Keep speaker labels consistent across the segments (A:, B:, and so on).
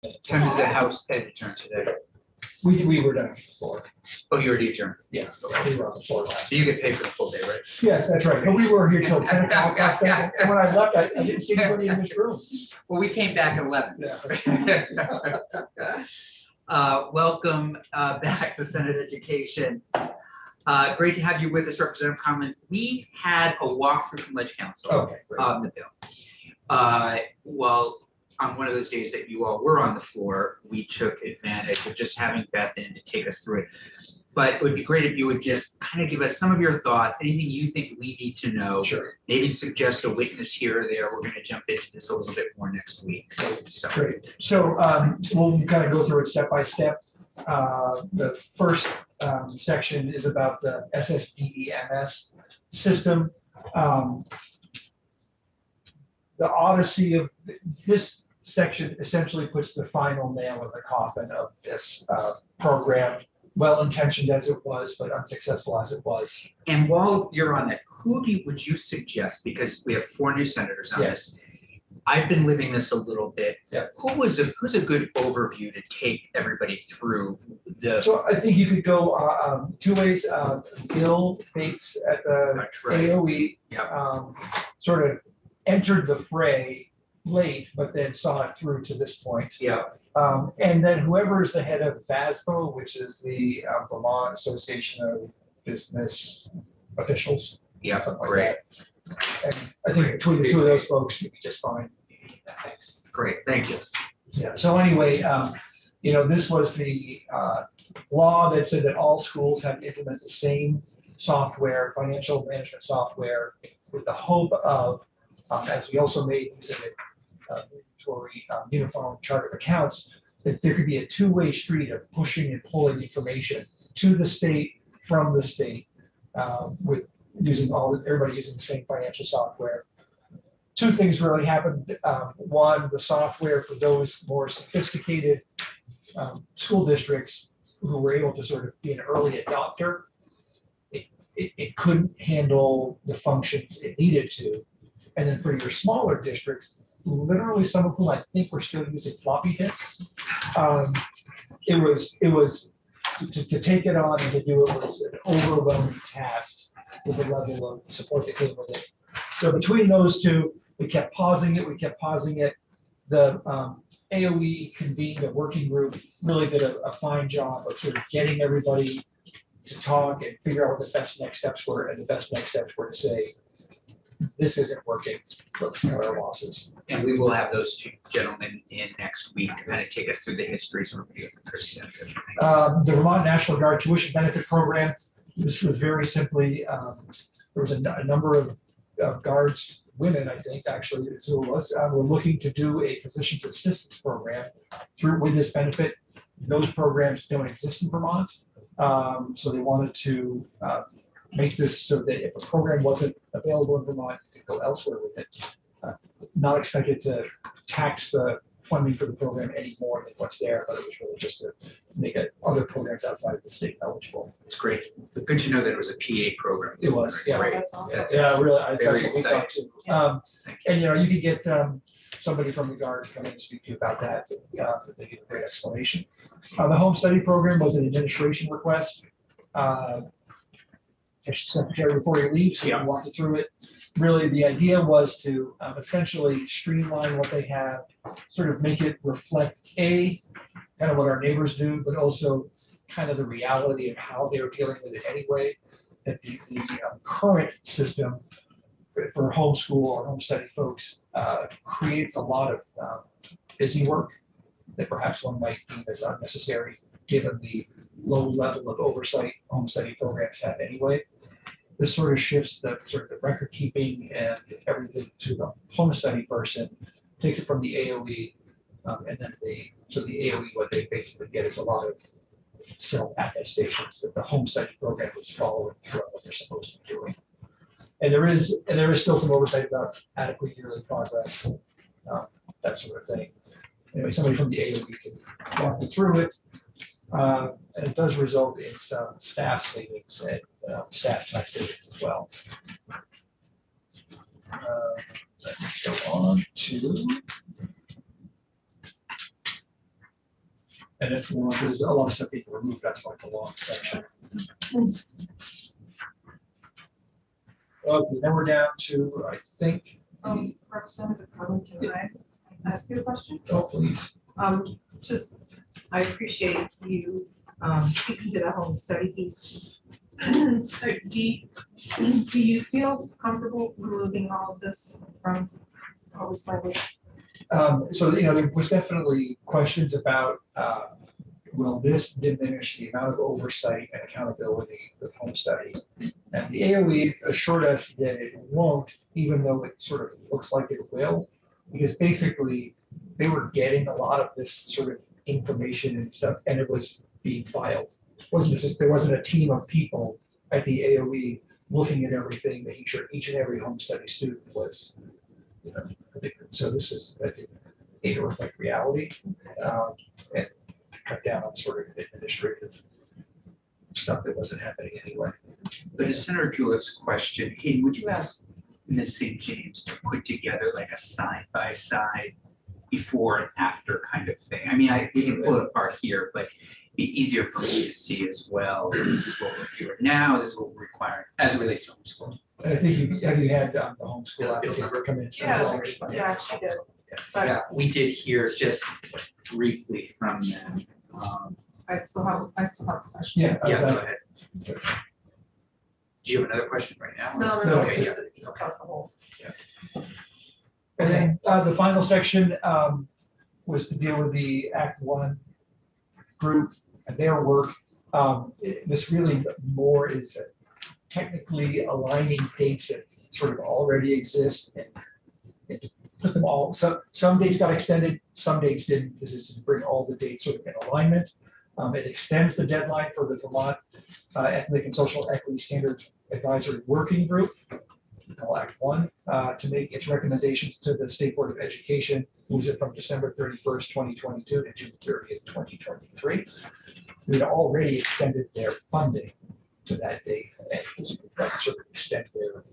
A: Time does the House adjourn today?
B: We were done before.
A: Oh, you already adjourned.
B: Yeah, we were on the floor last.
A: So you get paid for the full day, right?
B: Yes, that's right. But we were here till 10 o'clock last night. And when I left, I didn't see anybody in this room.
A: Well, we came back at 11.
B: Yeah.
A: Welcome back to Senate Education. Great to have you with us, Representative Conlon. We had a walkthrough from Ledge Council
B: Okay, great.
A: on the bill. Well, on one of those days that you all were on the floor, we took advantage of just having Beth in to take us through it. But it would be great if you would just kind of give us some of your thoughts, anything you think we need to know.
B: Sure.
A: Maybe suggest a witness here or there. We're going to jump into this a little bit more next week. So,
B: Great. So we'll kind of go through it step by step. The first section is about the SSDEMS system. The odyssey of this section essentially puts the final nail in the coffin of this program, well-intentioned as it was, but unsuccessful as it was.
A: and while you're on that, would you suggest, because we have 4 new senators on
B: Yes.
A: this, I've been living this a little bit.
B: Yeah.
A: Who's a good overview to take everybody through the?
B: So I think you could go 2 ways. Bill Bates at the AOE
A: Yeah.
B: sort of entered the fray late, but then saw it through to this point.
A: Yeah.
B: And then whoever is the head of VASBO, which is the Vermont Association of Business Officials,
A: Yeah.
B: something like
A: Great.
B: that. And I think between the 2 of those folks, you'd be just fine.
A: Thanks. Great. Thank you.
B: Yeah. So anyway, this was the law that said that all schools have to implement the same software, financial management software, with the hope of, as we also made using a mandatory uniform chart of accounts, that there could be a 2-way street of pushing and pulling information to the state from the state, with everybody using the same financial software. 2 things really happened. One, the software for those more sophisticated school districts who were able to sort of be an early adopter, it couldn't handle the functions it needed to. And then for your smaller districts, literally some of whom I think were still using floppy disks, it was to take it on and to do it was an overwhelming task with the level of support that came with it. So between those 2, we kept pausing it. The AOE convened a working group, really did a fine job of sort of getting everybody to talk and figure out what the best next steps were. And the best next steps were to say, this isn't working, let's cut our losses.
A: And we will have those 2 gentlemen in next week to kind of take us through the histories of review of Christensen.
B: The Vermont National Guard Tuition Benefit Program, this was very simply, there was a number of guards, women, I think, actually, 2 of us, were looking to do a physician's assistance program with this benefit. Those programs don't exist in Vermont, so they wanted to make this so that if a program wasn't available in Vermont, you could go elsewhere with it. Not expected to tax the funding for the program any more than what's there, but it was really just to make other programs outside of the state eligible.
A: It's great. But good to know that it was a PA program.
B: It was, yeah.
A: Great.
C: That's awesome.
B: Yeah, really, that's
A: Very
B: what we thought too.
A: Thank you.
B: And you could get somebody from the Guard to come in and speak to you about that. They give a great explanation. The home study program was an administration request. Secretary, before he leaves, so I can walk you through it. Really, the idea was to essentially streamline what they have, sort of make it reflect kind of what our neighbors do, but also kind of the reality of how they were dealing with it anyway. That the current system for homeschool or home study folks creates a lot of busy work that perhaps one might deem as unnecessary, given the low level of oversight home study programs have anyway. This sort of shifts the record keeping and everything to the home study person, takes it from the AOE, and then the AOE, what they basically get is a lot of self-attestations that the home study program is following through what they're supposed to be doing. And there is still some oversight about adequate yearly progress, that sort of thing. Anyway, somebody from the AOE can walk you through it. And it does result in some staff savings and staff tax savings as well. Let me go on to And it's long, there's a lot of stuff being removed, that's why it's a long section. Okay, then we're down to, I think,
C: Representative Carlin, can I ask you a question?
B: oh, please.
C: Just, I appreciate you speaking to the home study piece. Do you feel comfortable removing all of this from all this language?
B: So, you know, there was definitely questions about, will this diminish the amount of oversight and accountability with home study? And the AOE assured us that it won't, even though it sort of looks like it will, because basically they were getting a lot of this sort of information and stuff, and it was being filed. There wasn't a team of people at the AOE looking at everything, making sure each and every home study student was, you know, predicted. So this is, I think, to reflect reality and cut down on sort of administrative stuff that wasn't happening anyway.
A: But to Senator Gulick's question, hey, would you ask Ms. St. James to put together like a side-by-side before and after kind of thing? I mean, we can pull it apart here, but it'd be easier for me to see as well. This is what we're doing now, this is what we're requiring as it relates to homeschool.
B: And I think you had the homeschool applicant come in.
C: Yeah, she did. But
A: Yeah, we did hear just briefly from them.
C: I still have a question.
B: Yeah.
A: Yeah, go ahead. Do you have another question right now?
C: No,
A: Okay,
C: just across the whole.
B: And then the final section was to deal with the Act One group and their work. This really more is technically aligning dates that sort of already exist and to put them all. So some dates got extended, some dates didn't. This is to bring all the dates sort of in alignment. It extends the deadline for the Vermont Ethnic and Social Equity Standards Advisory Working Group, Act One, to make its recommendations to the State Board of Education, moves it from December 31st, 2022 to June 30th, 2023. We had already extended their funding to that date, and this would sort of extend their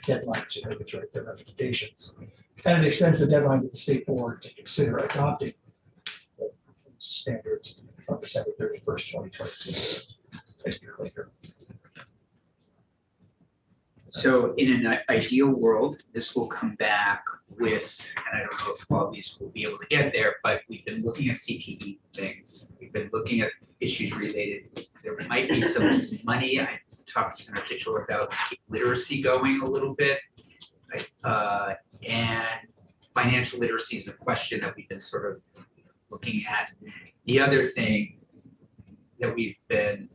B: deadlines, you know, to write their recommendations. And it extends the deadline to the State Board to consider adopting the standards from December 31st, 2022. A year later.
A: So in an ideal world, this will come back with, and I don't know if all of these will be able to get there, but we've been looking at CTE things. We've been looking at issues related. There might be some money. I talked to Senator Kitchell about to keep literacy going a little bit. Right? And financial literacy is a question that we've been sort of looking at. The other thing that we've been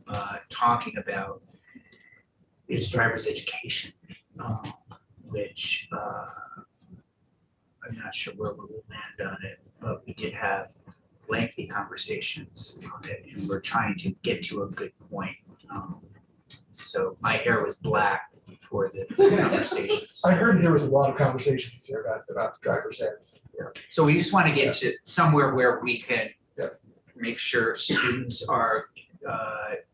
A: talking about is driver's education, which I'm not sure where we will land on it, but we did have lengthy conversations on it, and we're trying to get to a good point. So my hair was black before the conversations.
B: I heard there was a lot of conversations here about driver's ed.
A: So we just want to get to somewhere where we can
B: Yeah.
A: make sure students are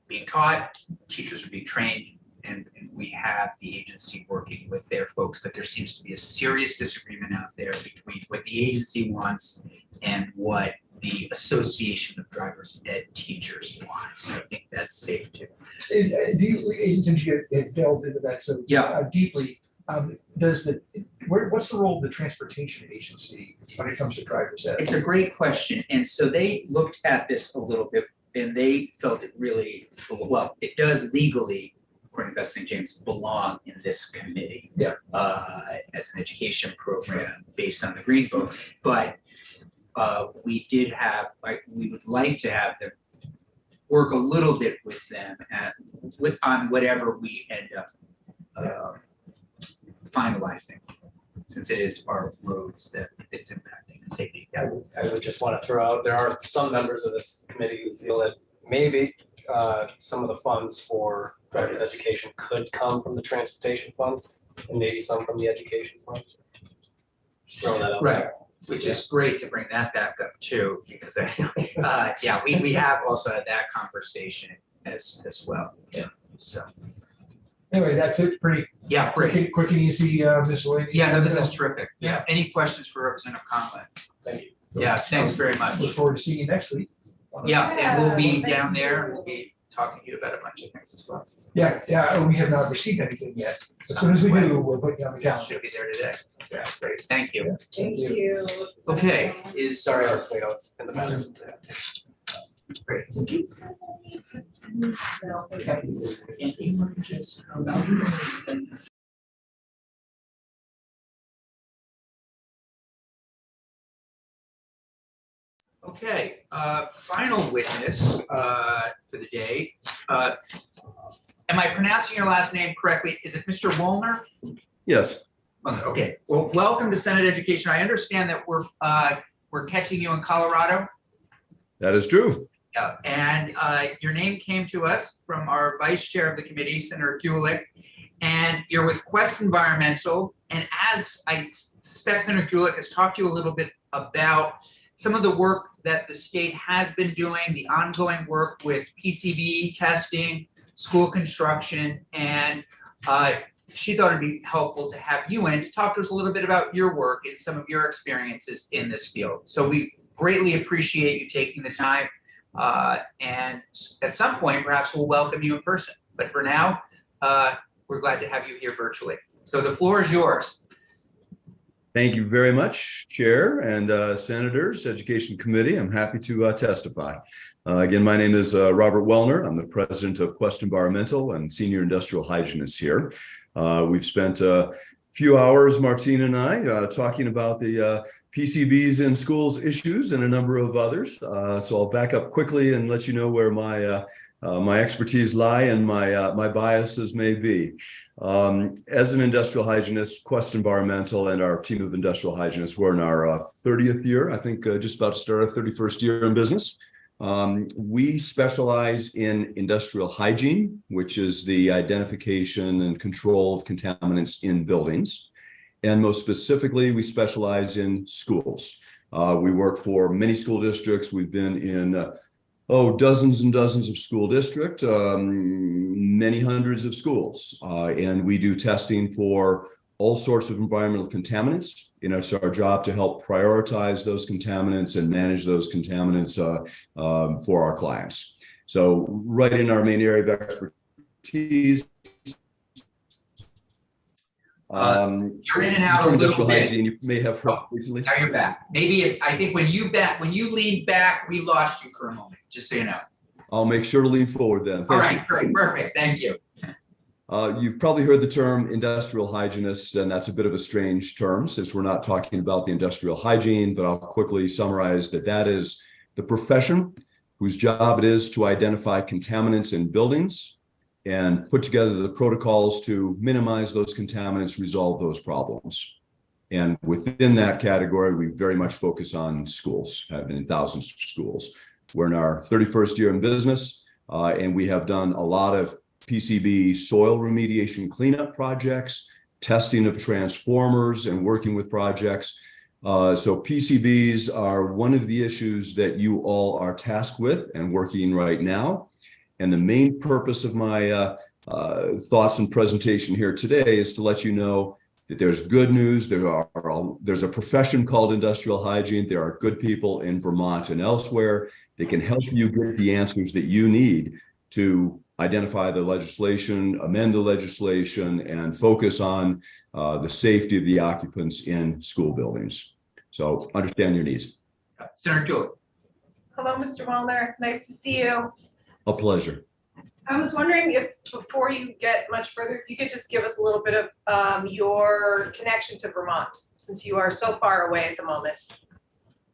A: being taught, teachers are being trained, and we have the agency working with their folks, but there seems to be a serious disagreement out there between what the agency wants and what the Association of Drivers Ed Teachers wants. I think that's safe too.
B: Do you, since you had delved into that so deeply, what's the role of the transportation agency when it comes to driver's ed?
A: It's a great question. And so they looked at this a little bit and they felt it really, well, it does legally, according to Beth St. James, belong in this committee.
B: Yeah.
A: As an education program based on the Green Books. But we did have, we would like to have them work a little bit with them on whatever we end up finalizing, since it is our roads that it's impacting and safety.
D: I would just want to throw out, there are some members of this committee who feel that maybe some of the funds for driver's education could come from the transportation fund and maybe some from the education fund. Just throwing that out
A: Right.
D: there.
A: Which is great to bring that back up too, because yeah, we have also had that conversation as well.
B: Yeah.
A: So,
B: Anyway, that's it. Pretty
A: yeah, great.
B: quick and easy miscellaneous.
A: Yeah, no, this is terrific.
B: Yeah.
A: Any questions for Representative Conlon?
D: Thank you.
A: Yeah, thanks very much.
B: Look forward to seeing you next week.
A: Yeah, and we'll be
C: Yeah,
A: down
C: thank
A: there, and
C: you.
A: we'll be talking to you about a bunch of things as well.
B: Yeah, we have not received anything yet. As soon as we do, we'll put you on the calendar.
A: Should be there today. Yeah, great, thank you.
C: Thank you.
A: Okay,
D: Sorry, I was late, I was in the bathroom.
A: Great.
C: No,
A: Okay, final witness for the day. Am I pronouncing your last name correctly? Is it Mr. Wollner?
E: Yes,
A: Okay, well, welcome to Senate Education. I understand that we're catching you in Colorado.
E: that is true.
A: Yeah, and your name came to us from our vice chair of the committee, Senator Gulick, and you're with Quest Environmental. And as I suspect Senator Gulick has talked to you a little bit about some of the work that the state has been doing, the ongoing work with PCB testing, school construction, and she thought it'd be helpful to have you in to talk to us a little bit about your work and some of your experiences in this field. So we greatly appreciate you taking the time. And at some point, perhaps we'll welcome you in person. But for now, we're glad to have you here virtually. So the floor is yours.
E: Thank you very much, Chair and Senators, Education Committee. I'm happy to testify. Again, my name is Robert Wellner. I'm the president of Quest Environmental and senior industrial hygienist here. We've spent a few hours, Martina and I, talking about the PCBs in schools issues and a number of others. So I'll back up quickly and let you know where my expertise lie and my biases may be. As an industrial hygienist, Quest Environmental and our team of industrial hygienists, we're in our 30th year, I think just about to start our 31st year in business. We specialize in industrial hygiene, which is the identification and control of contaminants in buildings. And most specifically, we specialize in schools. We work for many school districts. We've been in dozens and dozens of school districts, many hundreds of schools. And we do testing for all sorts of environmental contaminants. You know, it's our job to help prioritize those contaminants and manage those contaminants for our clients. So right in our main area of expertise,
A: You're in and out a little
E: industrial
A: bit.
E: hygiene, you may have heard recently.
A: Now you're back. Maybe I think when you leaned back, we lost you for a moment, just so you know.
E: I'll make sure to lean forward then.
A: All
E: Thank
A: right,
E: you.
A: great, perfect, thank you.
E: You've probably heard the term industrial hygienist, and that's a bit of a strange term since we're not talking about the industrial hygiene, but I'll quickly summarize that is the profession whose job it is to identify contaminants in buildings and put together the protocols to minimize those contaminants, resolve those problems. And within that category, we very much focus on schools, have been in thousands of schools. We're in our 31st year in business, and we have done a lot of PCB soil remediation cleanup projects, testing of transformers, and working with projects. So PCBs are one of the issues that you all are tasked with and working right now. And the main purpose of my thoughts and presentation here today is to let you know that there's good news. There's a profession called industrial hygiene. There are good people in Vermont and elsewhere that can help you get the answers that you need to identify the legislation, amend the legislation, and focus on the safety of the occupants in school buildings. So understand your needs.
A: Senator Gulick.
C: Hello, Mr. Wallner. Nice to see you.
E: A pleasure.
C: I was wondering if, before you get much further, if you could just give us a little bit of your connection to Vermont, since you are so far away at the moment.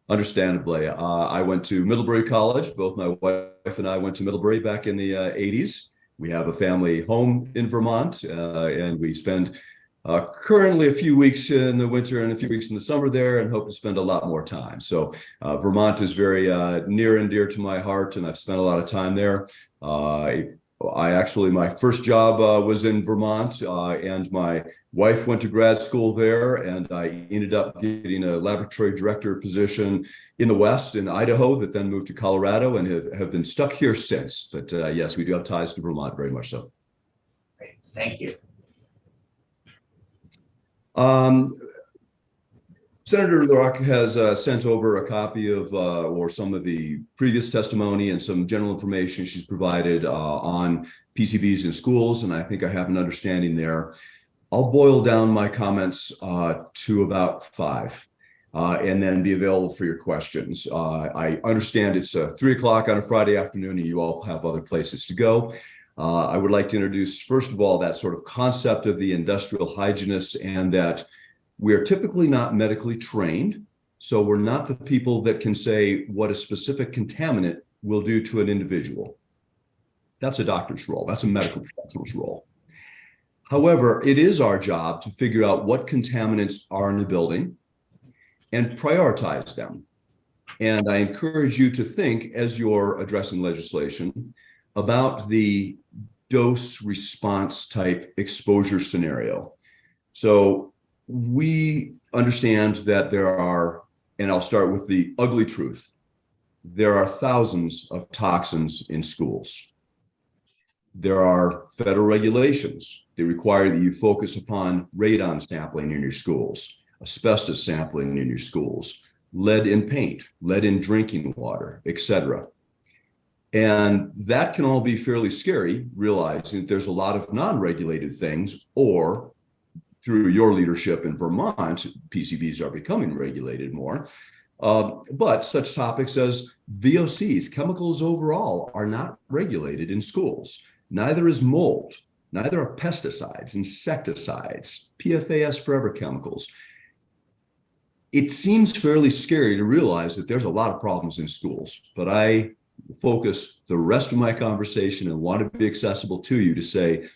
E: Understandably, I went to Middlebury College. Both my wife and I went to Middlebury back in the 80s. We have a family home in Vermont, and we spend currently a few weeks in the winter and a few weeks in the summer there, and hope to spend a lot more time. So Vermont is very near and dear to my heart, and I've spent a lot of time there. I actually, my first job was in Vermont, and my wife went to grad school there, and I ended up getting a laboratory director position in the West in Idaho, that then moved to Colorado, and have been stuck here since. But yes, we do have ties to Vermont, very much so.
A: Great, thank you.
E: Senator LaRocque has sent over a copy of or some of the previous testimony and some general information she's provided on PCBs in schools, and I think I have an understanding there. I'll boil down my comments to about 5 and then be available for your questions. I understand it's 3 o'clock on a Friday afternoon and you all have other places to go. I would like to introduce, first of all, that sort of concept of the industrial hygienist, and that we are typically not medically trained. So we're not the people that can say what a specific contaminant will do to an individual. That's a doctor's role. That's a medical professional's role. However, it is our job to figure out what contaminants are in the building and prioritize them. And I encourage you to think, as you're addressing legislation, about the dose response type exposure scenario. So we understand that there are, and I'll start with the ugly truth, there are thousands of toxins in schools. There are federal regulations that require that you focus upon radon sampling in your schools, asbestos sampling in your schools, lead in paint, lead in drinking water, etc. And that can all be fairly scary, realizing that there's a lot of non-regulated things, or through your leadership in Vermont, PCBs are becoming regulated more. But such topics as VOCs, chemicals overall, are not regulated in schools. Neither is mold, neither are pesticides, insecticides, PFAS forever chemicals. It seems fairly scary to realize that there's a lot of problems in schools, but I focus the rest of my conversation and want to be accessible to you to say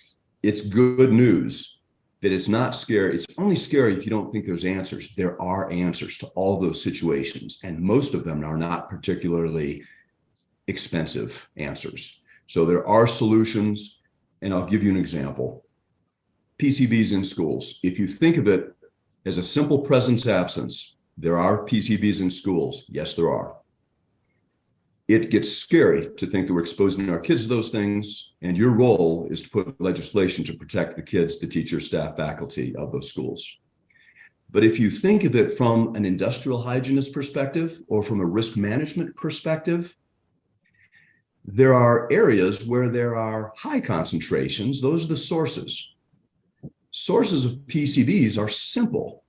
E: it's good news that it's not scary. It's only scary if you don't think there's answers. There are answers to all those situations, and most of them are not particularly expensive answers. So there are solutions, and I'll give you an example. PCBs in schools. If you think of it as a simple presence absence, there are PCBs in schools. Yes, there are. It gets scary to think that we're exposing our kids to those things, and your role is to put legislation to protect the kids, the teachers, staff, faculty of those schools. But if you think of it from an industrial hygienist perspective or from a risk management perspective, there are areas where there are high concentrations. Those are the sources. Sources of PCBs are simple.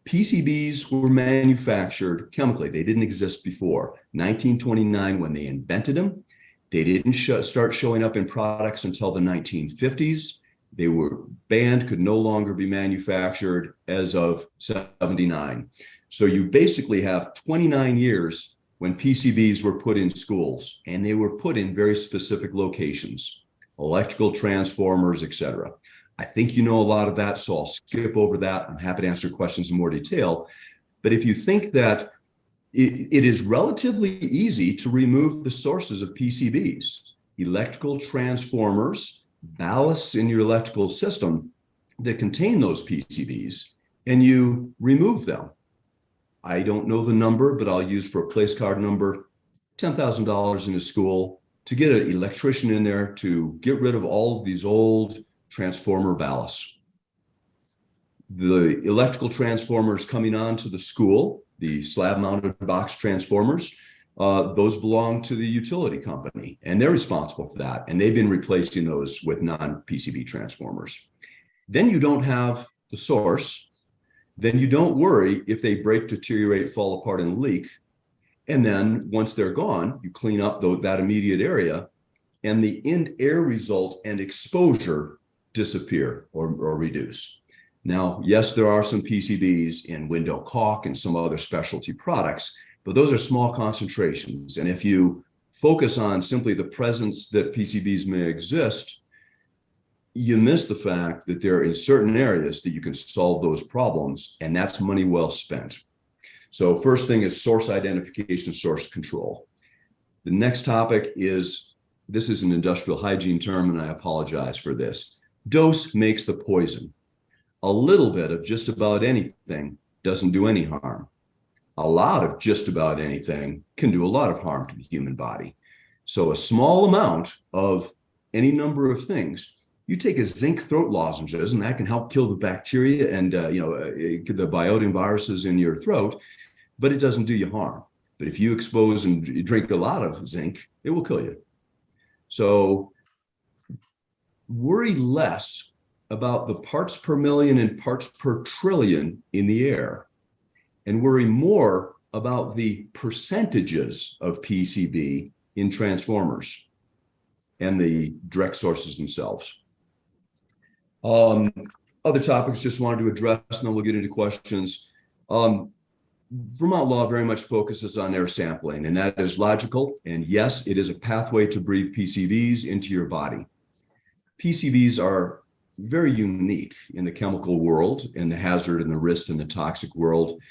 E: PCBs were manufactured chemically. They didn't exist before 1929 when they invented them. They didn't start showing up in products until the 1950s. They were banned, could no longer be manufactured as of 79. So you basically have 29 years when PCBs were put in schools, and they were put in very specific locations, electrical transformers, etc. I think you know a lot of that, so I'll skip over that. I'm happy to answer questions in more detail. But if you think that it is relatively easy to remove the sources of PCBs, electrical transformers, ballasts in your electrical system that contain those PCBs, and you remove them. I don't know the number, but I'll use for a place card number, $10,000 in a school to get an electrician in there to get rid of all of these old transformer ballasts. The electrical transformers coming onto the school, the slab mounted box transformers, those belong to the utility company, and they're responsible for that. And they've been replacing those with non-PCB transformers. Then you don't have the source. Then you don't worry if they break, deteriorate, fall apart, and leak. And then once they're gone, you clean up that immediate area, and the end air result and exposure disappear or reduce. Now, yes, there are some PCBs in window caulk and some other specialty products, but those are small concentrations. And if you focus on simply the presence that PCBs may exist, you miss the fact that there are in certain areas that you can solve those problems, and that's money well spent. So first thing is source identification, source control. The next topic is, this is an industrial hygiene term, and I apologize for this. Dose makes the poison. A little bit of just about anything doesn't do any harm. A lot of just about anything can do a lot of harm to the human body. So a small amount of any number of things You take a zinc throat lozenges, and that can help kill the bacteria and the biotin viruses in your throat, but it doesn't do you harm. But if you expose and drink a lot of zinc, it will kill you. So worry less about the parts per million and parts per trillion in the air, and worry more about the percentages of PCB in transformers and the direct sources themselves. Other topics just wanted to address, and then we'll get into questions. Vermont law very much focuses on air sampling, and that is logical. And yes, it is a pathway to breathe PCBs into your body. PCBs are very unique in the chemical world, and the hazard and the risk in the toxic world,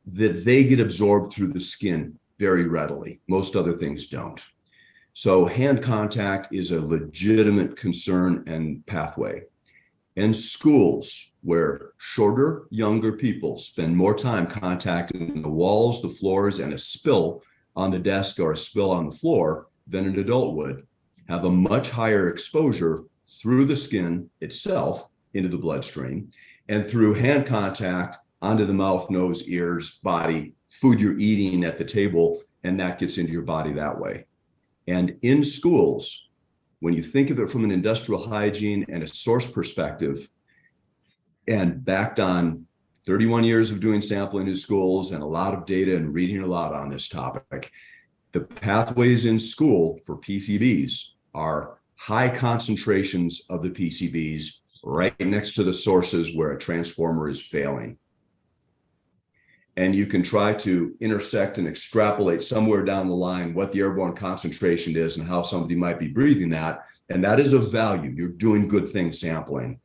E: that they get absorbed through the skin very readily. Most other things don't. So hand contact is a legitimate concern and pathway. And schools where shorter, younger people spend more time contacting the walls, the floors, and a spill on the desk or a spill on the floor than an adult would, have a much higher exposure through the skin itself into the bloodstream and through hand contact onto the mouth, nose, ears, body, food you're eating at the table, and that gets into your body that way. And in schools, when you think of it from an industrial hygiene and a source perspective, and backed on 31 years of doing sampling in schools and a lot of data and reading a lot on this topic, the pathways in school for PCBs are high concentrations of the PCBs right next to the sources where a transformer is failing. And you can try to intersect and extrapolate somewhere down the line what the airborne concentration is and how somebody might be breathing that. And that is of value. You're doing good things sampling,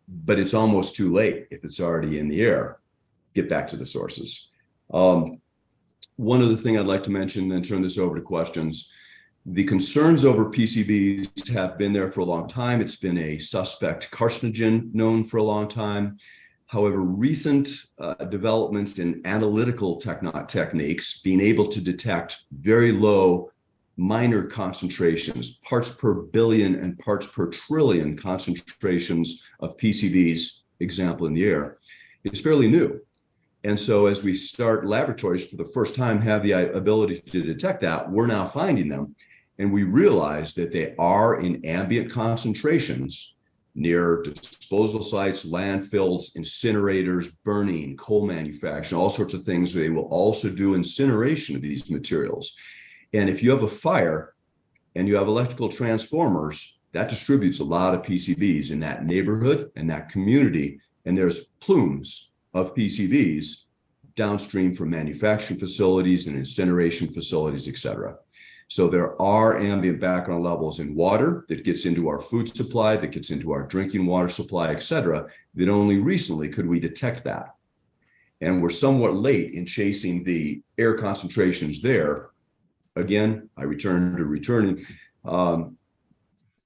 E: but it's almost too late if it's already in the air. Get back to the sources. One other thing I'd like to mention, then turn this over to questions. The concerns over PCBs have been there for a long time. It's been a suspect carcinogen known for a long time. However, recent developments in analytical techniques, being able to detect very low minor concentrations, parts per billion and parts per trillion concentrations of PCBs, example in the air, is fairly new. And so as we start laboratories for the first time have the ability to detect that, we're now finding them. And we realize that they are in ambient concentrations near disposal sites, landfills, incinerators, burning, coal manufacturing, all sorts of things. They will also do incineration of these materials. And if you have a fire and you have electrical transformers, that distributes a lot of PCBs in that neighborhood and that community. And there's plumes of PCBs downstream from manufacturing facilities and incineration facilities, et cetera. So there are ambient background levels in water that gets into our food supply, that gets into our drinking water supply, et cetera, that only recently could we detect that. And we're somewhat late in chasing the air concentrations there. Again, I return to returning.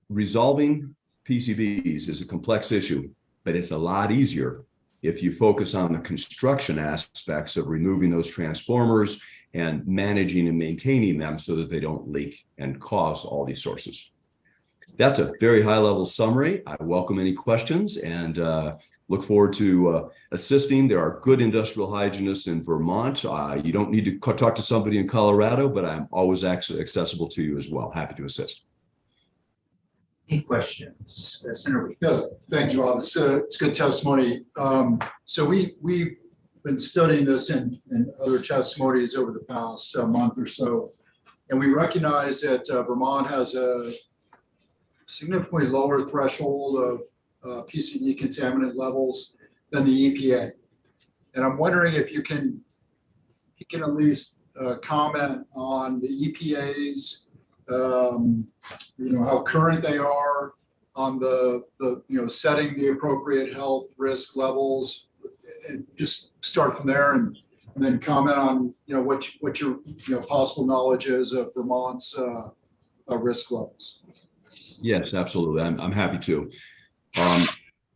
E: Resolving PCBs is a complex issue, but it's a lot easier if you focus on the construction aspects of removing those transformers and managing and maintaining them so that they don't leak and cause all these sources. That's a very high level summary. I welcome any questions and look forward to assisting. There are good industrial hygienists in Vermont. You don't need to talk to somebody in Colorado, but I'm always accessible to you as well. Happy to assist.
A: Any questions? Senator Weeks.
F: Yeah, thank you, Rob. It's good testimony. So we've been studying this in other testimonies over the past month or so, and we recognize that Vermont has a significantly lower threshold of PCB contaminant levels than the EPA. And I'm wondering if you can at least comment on the EPA's, how current they are on the setting the appropriate health risk levels, and just start from there, and then comment on what your possible knowledge is of Vermont's risk levels.
E: Yes, absolutely. I'm happy to.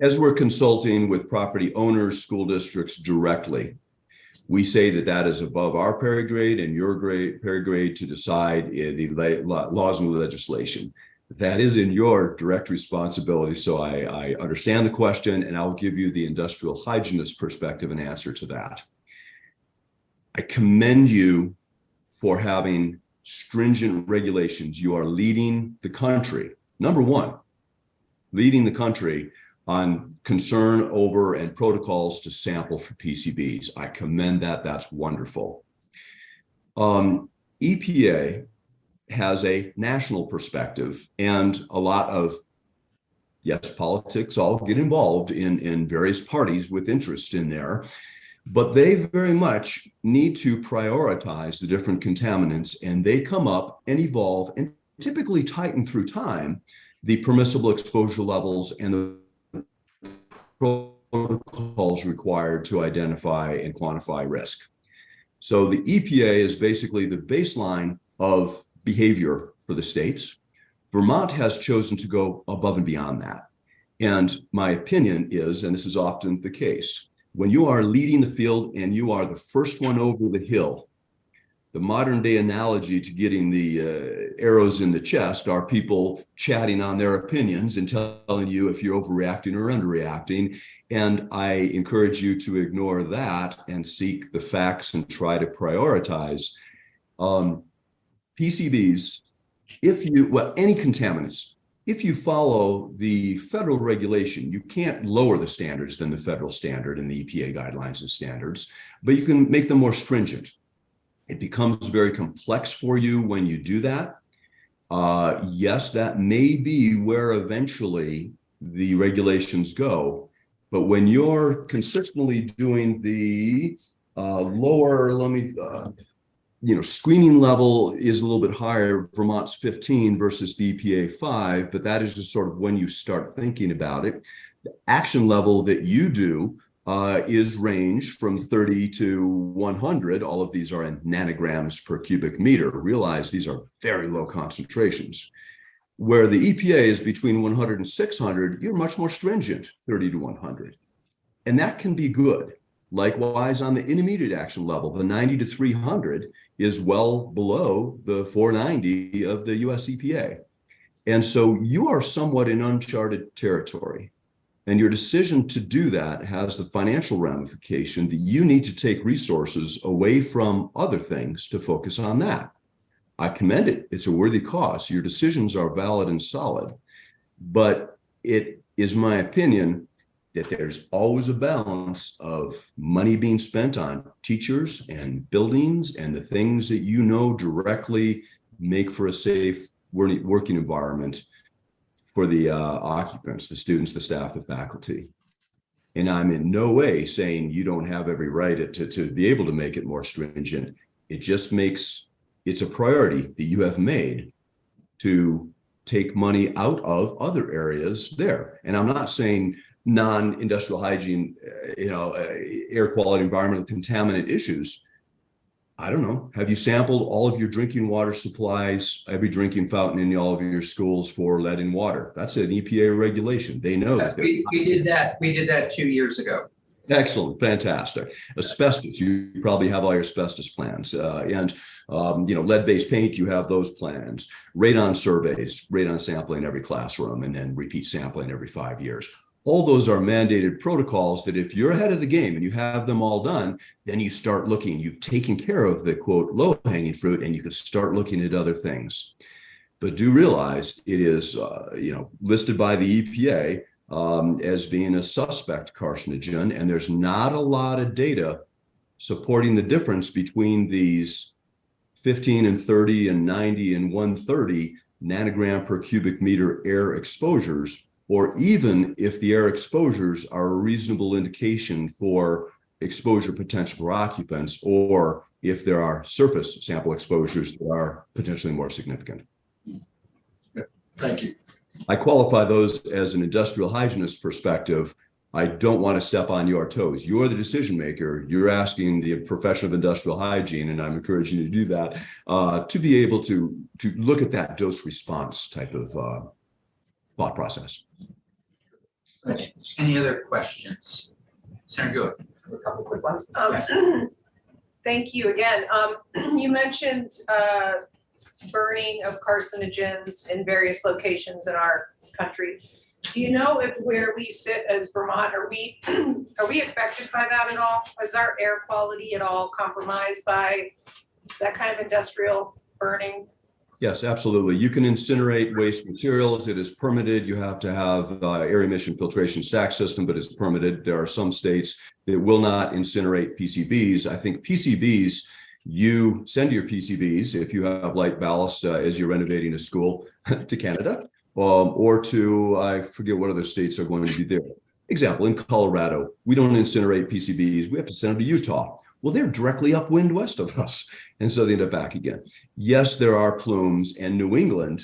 E: As we're consulting with property owners, school districts directly, we say that is above our pay grade and your pay grade to decide the laws and legislation. That is in your direct responsibility. So I understand the question, and I'll give you the industrial hygienist perspective and answer to that. I commend you for having stringent regulations. You are leading the country, number one, leading the country on concern over and protocols to sample for PCBs. I commend that. That's wonderful. EPA has a national perspective, and a lot of, yes, politics all get involved in various parties with interest in there, but they very much need to prioritize the different contaminants, and they come up and evolve and typically tighten through time the permissible exposure levels and the protocols required to identify and quantify risk. So the EPA is basically the baseline of behavior for the states. Vermont has chosen to go above and beyond that. And my opinion is, and this is often the case, when you are leading the field and you are the first one over the hill, the modern day analogy to getting the arrows in the chest are people chatting on their opinions and telling you if you're overreacting or underreacting. And I encourage you to ignore that and seek the facts and try to prioritize. PCBs, any contaminants, if you follow the federal regulation, you can't lower the standards than the federal standard and the EPA guidelines and standards, but you can make them more stringent. It becomes very complex for you when you do that. Yes, that may be where eventually the regulations go, but when you're consistently doing the lower, screening level is a little bit higher. Vermont's 15 versus the EPA 5, but that is just sort of when you start thinking about it. The action level that you do is range from 30 to 100. All of these are in nanograms per cubic meter. Realize these are very low concentrations. Where the EPA is between 100 and 600, you're much more stringent, 30 to 100. And that can be good. Likewise, on the intermediate action level, the 90 to 300 is well below the 490 of the US EPA. And so you are somewhat in uncharted territory. And your decision to do that has the financial ramification that you need to take resources away from other things to focus on that. I commend it. It's a worthy cause. Your decisions are valid and solid. But it is my opinion that there's always a balance of money being spent on teachers and buildings and the things that you know directly make for a safe working environment for the occupants, the students, the staff, the faculty. And I'm in no way saying you don't have every right to be able to make it more stringent. It just makes, it's a priority that you have made to take money out of other areas there. And I'm not saying non-industrial hygiene, air quality, environmental contaminant issues. I don't know. Have you sampled all of your drinking water supplies, every drinking fountain in all of your schools for lead in water? That's an EPA regulation. They know.
A: Yes, we did that. We did that 2 years ago.
E: Excellent. Fantastic. Asbestos, you probably have all your asbestos plans. And lead-based paint, you have those plans. Radon surveys, radon sampling every classroom, and then repeat sampling every 5 years. All those are mandated protocols that if you're ahead of the game and you have them all done, then you start looking, you've taken care of the quote low-hanging fruit, and you can start looking at other things. But do realize it is, listed by the EPA as being a suspect carcinogen, and there's not a lot of data supporting the difference between these 15 and 30 and 90 and 130 nanogram per cubic meter air exposures, or even if the air exposures are a reasonable indication for exposure potential for occupants, or if there are surface sample exposures that are potentially more significant.
F: Thank you.
E: I qualify those as an industrial hygienist perspective. I don't want to step on your toes. You're the decision maker. You're asking the profession of industrial hygiene, and I'm encouraging you to do that, to be able to look at that dose response type of thought process.
A: Any other questions? Senator Gould.
C: A couple quick ones. Thank you again. You mentioned burning of carcinogens in various locations in our country. Do you know if where we sit as Vermont, are we affected by that at all? Is our air quality at all compromised by that kind of industrial burning?
E: Yes, absolutely. You can incinerate waste materials. It is permitted. You have to have air emission filtration stack system, but it's permitted. There are some states that will not incinerate PCBs. I think PCBs, you send your PCBs if you have light ballast as you're renovating a school to Canada, or to, I forget what other states are going to be there. Example, in Colorado, we don't incinerate PCBs. We have to send them to Utah. Well, they're directly upwind west of us. And so they end up back again. Yes, there are plumes, and New England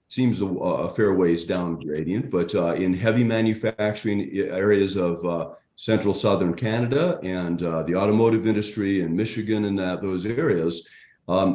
E: seems a fair ways down gradient, but in heavy manufacturing areas of central southern Canada and the automotive industry in Michigan and those areas,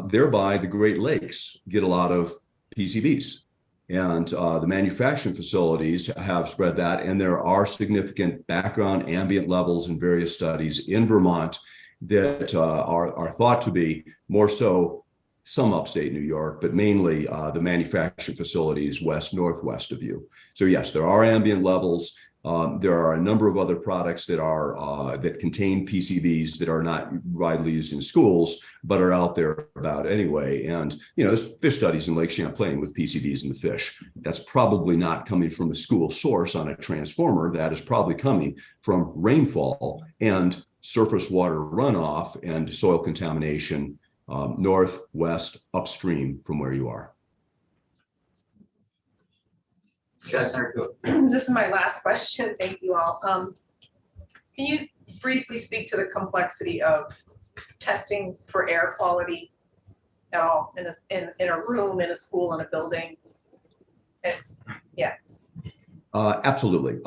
E: thereby the Great Lakes get a lot of PCBs. And the manufacturing facilities have spread that, and there are significant background ambient levels in various studies in Vermont that are thought to be more so some upstate New York, but mainly the manufacturing facilities west-northwest of you. So yes, there are ambient levels. There are a number of other products that contain PCBs that are not widely used in schools, but are out there about anyway. And, there's fish studies in Lake Champlain with PCBs in the fish. That's probably not coming from a school source on a transformer. That is probably coming from rainfall and surface water runoff and soil contamination northwest upstream from where you are.
A: Yes, Senator Cook.
C: This is my last question. Thank you all. Can you briefly speak to the complexity of testing for air quality at all in a room, in a school, in a building?
E: Absolutely.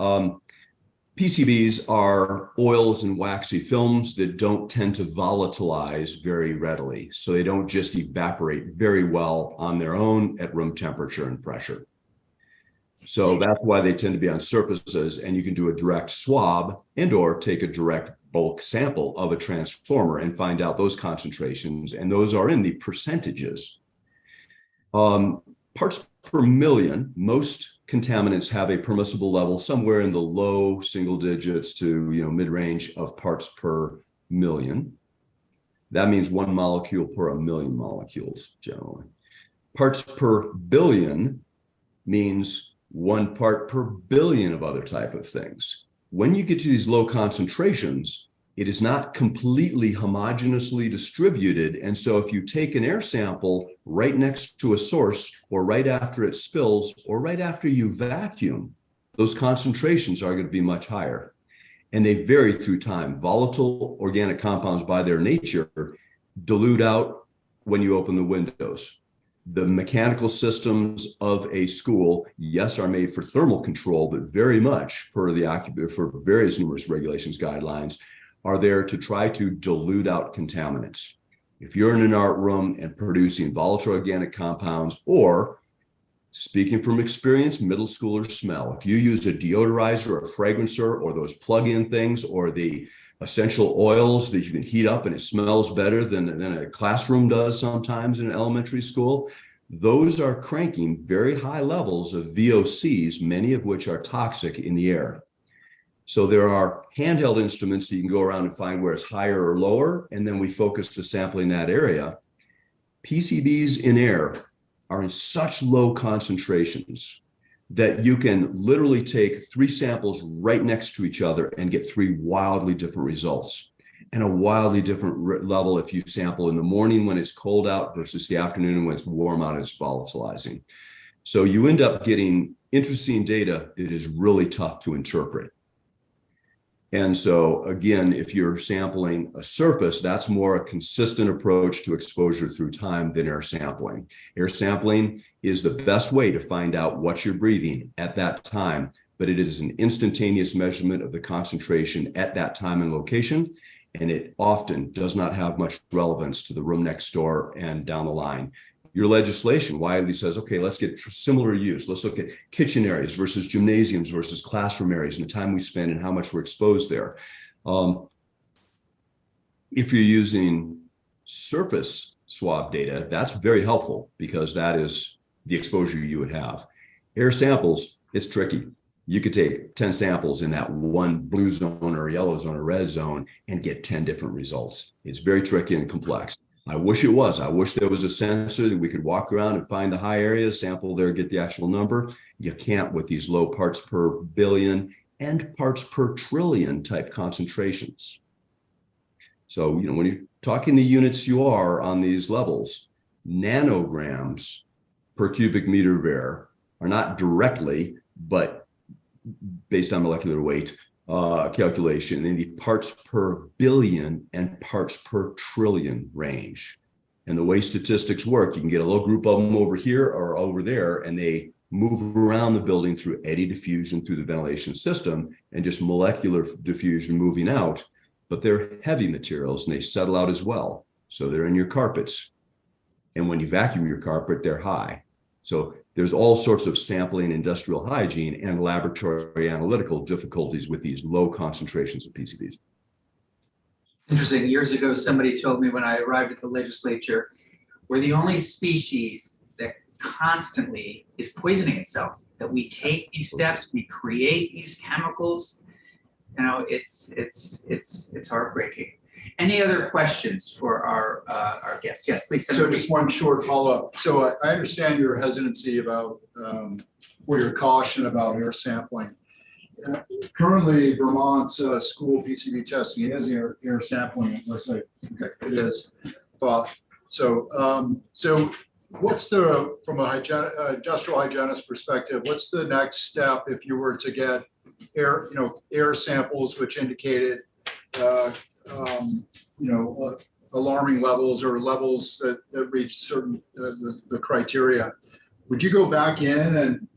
E: PCBs are oils and waxy films that don't tend to volatilize very readily. So they don't just evaporate very well on their own at room temperature and pressure. So that's why they tend to be on surfaces, and you can do a direct swab or take a direct bulk sample of a transformer and find out those concentrations, and those are in the percentages. Parts per million, most contaminants have a permissible level somewhere in the low single digits to mid-range of parts per million. That means 1 molecule per 1 million molecules generally. Parts per billion means 1 part per billion of other type of things. When you get to these low concentrations, it is not completely homogeneously distributed. And so if you take an air sample right next to a source, or right after it spills, or right after you vacuum, those concentrations are going to be much higher. And they vary through time. Volatile organic compounds by their nature dilute out when you open the windows. The mechanical systems of a school, yes, are made for thermal control, but very much for various numerous regulations, guidelines, are there to try to dilute out contaminants. If you're in an art room and producing volatile organic compounds, or speaking from experience, middle schoolers smell. If you use a deodorizer, a fragrancer, or those plug-in things, or the essential oils that you can heat up and it smells better than a classroom does sometimes in elementary school, those are cranking very high levels of VOCs, many of which are toxic in the air. So there are handheld instruments that you can go around and find where it's higher or lower, and then we focus the sampling that area. PCBs in air are in such low concentrations that you can literally take 3 samples right next to each other and get 3 wildly different results, and a wildly different level if you sample in the morning when it's cold out versus the afternoon when it's warm out and it's volatilizing. So you end up getting interesting data that is really tough to interpret. And so again, if you're sampling a surface, that's more a consistent approach to exposure through time than air sampling. Air sampling is the best way to find out what you're breathing at that time, but it is an instantaneous measurement of the concentration at that time and location, and it often does not have much relevance to the room next door and down the line. Your legislation widely says, okay, let's get similar use. Let's look at kitchen areas versus gymnasiums versus classroom areas and the time we spend and how much we're exposed there. If you're using surface swab data, that's very helpful because that is the exposure you would have. Air samples, it's tricky. You could take 10 samples in that one blue zone or yellow zone or red zone and get 10 different results. It's very tricky and complex. I wish it was. I wish there was a sensor that we could walk around and find the high areas, sample there, get the actual number. You can't with these low parts per billion and parts per trillion type concentrations. So, when you're talking the units you are on these levels, nanograms per cubic meter of air are not directly, but based on molecular weight calculation in the parts per billion and parts per trillion range. And the way statistics work, you can get a little group of them over here or over there, and they move around the building through eddy diffusion through the ventilation system and just molecular diffusion moving out. But they're heavy materials and they settle out as well. So they're in your carpets. And when you vacuum your carpet, they're high. So there's all sorts of sampling, industrial hygiene, and laboratory analytical difficulties with these low concentrations of PCBs.
A: Interesting. Years ago, somebody told me when I arrived at the legislature, we're the only species that constantly is poisoning itself, that we take these steps, we create these chemicals. It's heartbreaking. Any other questions for our guests? Yes, please.
F: So just one short follow-up. So I understand your hesitancy about, or your caution about air sampling. Currently, Vermont's school PCB testing is air sampling, unless it is. So what's from a industrial hygienist perspective, what's the next step if you were to get air samples which indicated alarming levels or levels that reach certain the criteria? Would you go back in and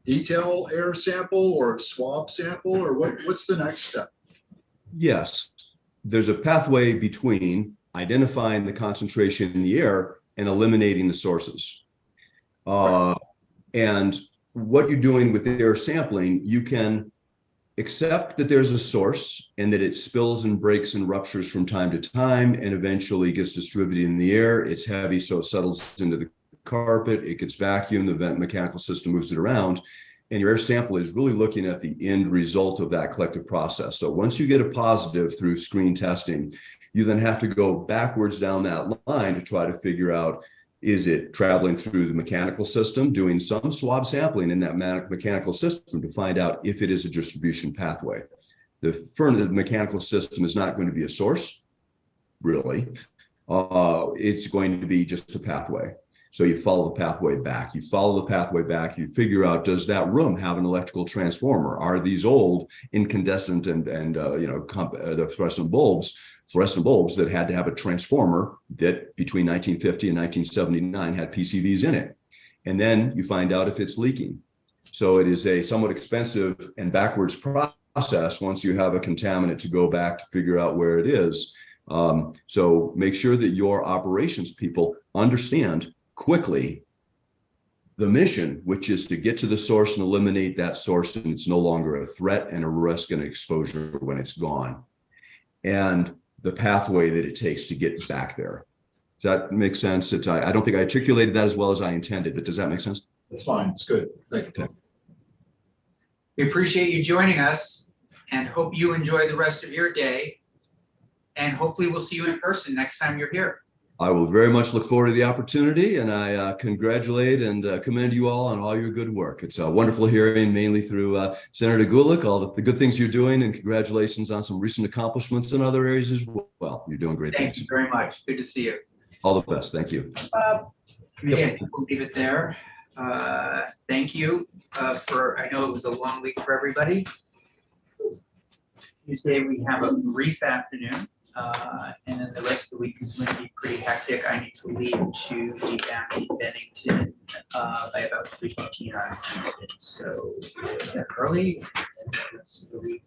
F: detail air sample or swab sample, or what's the next step? Yes,
E: there's a pathway between identifying the concentration in the air and eliminating the sources. And what you're doing with the air sampling, you can accept that there's a source and that it spills and breaks and ruptures from time to time and eventually gets distributed in the air. It's heavy, so it settles into the carpet, it gets vacuumed, the vent mechanical system moves it around, and your air sample is really looking at the end result of that collective process. So once you get a positive through screen testing, you then have to go backwards down that line to try to figure out, is it traveling through the mechanical system, doing some swab sampling in that mechanical system to find out if it is a distribution pathway. The mechanical system is not going to be a source, really. It's going to be just a pathway. So you follow the pathway back. You follow the pathway back. You figure out, does that room have an electrical transformer? Are these old incandescent the fluorescent bulbs that had to have a transformer that between 1950 and 1979 had PCVs in it? And then you find out if it's leaking. So it is a somewhat expensive and backwards process once you have a contaminant to go back to figure out where it is. So make sure that your operations people understand quickly the mission, which is to get to the source and eliminate that source, and it's no longer a threat and a risk and exposure when it's gone, and the pathway that it takes to get back there. Does that make sense? I don't think I articulated that as well as I intended, but does that make sense?
F: That's fine. It's good. Thank you.
E: Okay.
A: We appreciate you joining us and hope you enjoy the rest of your day. And hopefully we'll see you in person next time you're here.
E: I will very much look forward to the opportunity, and I congratulate and commend you all on all your good work. It's a wonderful hearing, mainly through Senator Gulick, all the good things you're doing, and congratulations on some recent accomplishments in other areas as well. You're doing great things.
A: Thank you very much. Good to see you.
E: All the best. Thank you.
A: Yeah, we'll leave it there. Thank you I know it was a long week for everybody. Tuesday, we have a brief afternoon. And then the rest of the week is going to be pretty hectic. I need to leave to be back in Bennington by about 3:15 on Tuesday. So early, and the rest of the week